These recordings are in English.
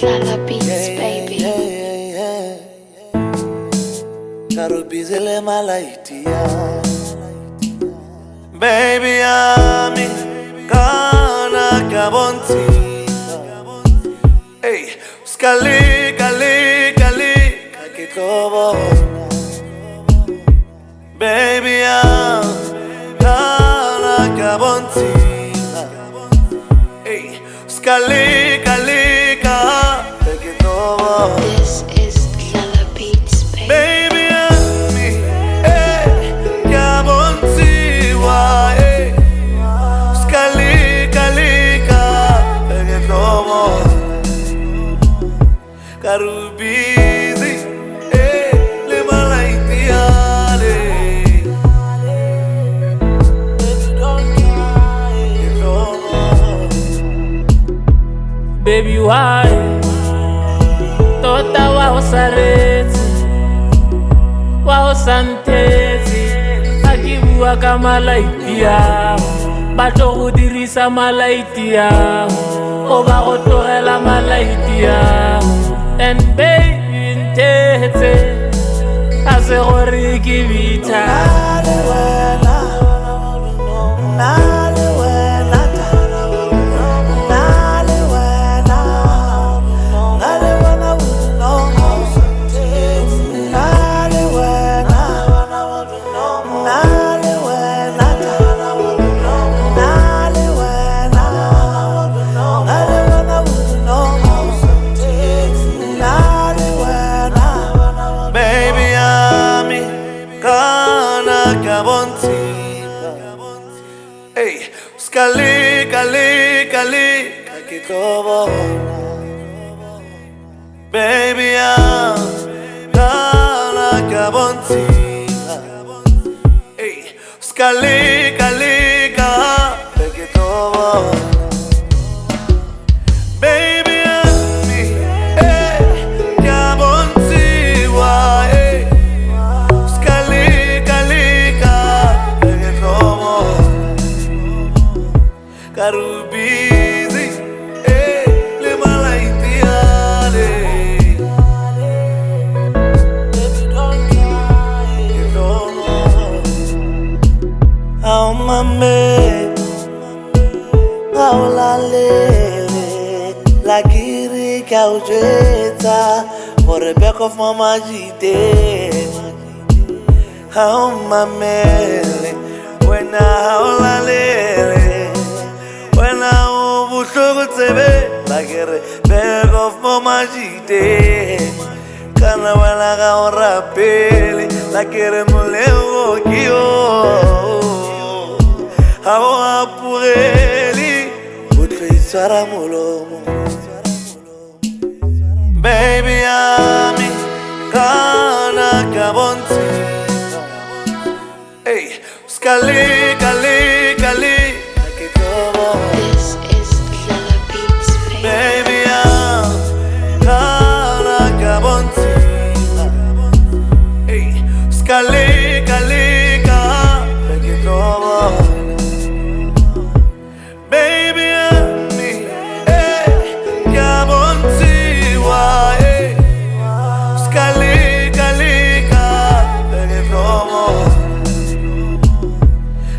Lala Beats, baby. Karubizele malaitia baby ami kana kabonti hey skali kakitobo baby kana kabonti hey skali kakitobo. This is Lala Beats, baby. Baby, ami, kabonti wa, skali kakitobo, karubizi, le malaitiale. Baby, why? Tota wa osareti, wa osanteti, akibua kama laiti yao, bato go dirisa malaiti yao, o ba go tlogela malaiti yao. And baby ntete, a se gore ke bitha. Hey, skali kakitobo, baby kana kabonti. Hey, skali kakitobo, baby ami, kabonti wa, skali kakitobo. Karubizi, le malaitiale. Baby, don't cry, you don't know. How mame, how la lele, la giri kaujeta, for the back of mama jite. How mame, when I how la lele. When I overtook the like a bag of mama jite, Kana when I got rapeli, like a muleo kio. How I pureli, would face Saramulomo. Baby, ami, Kana kabonti. Hey, skali. This is Lala Beats, baby. Baby, kana kabonti. Hey, skali kakitobo. Baby, ami, kabonti wa, skali kakitobo.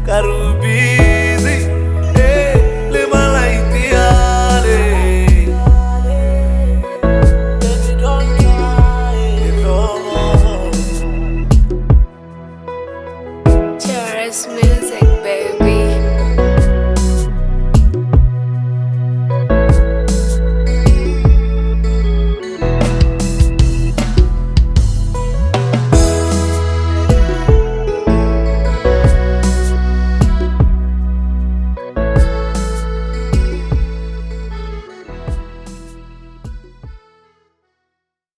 Karubizi, le malaitiale. Baby, don't cry, you don't know. Terrorist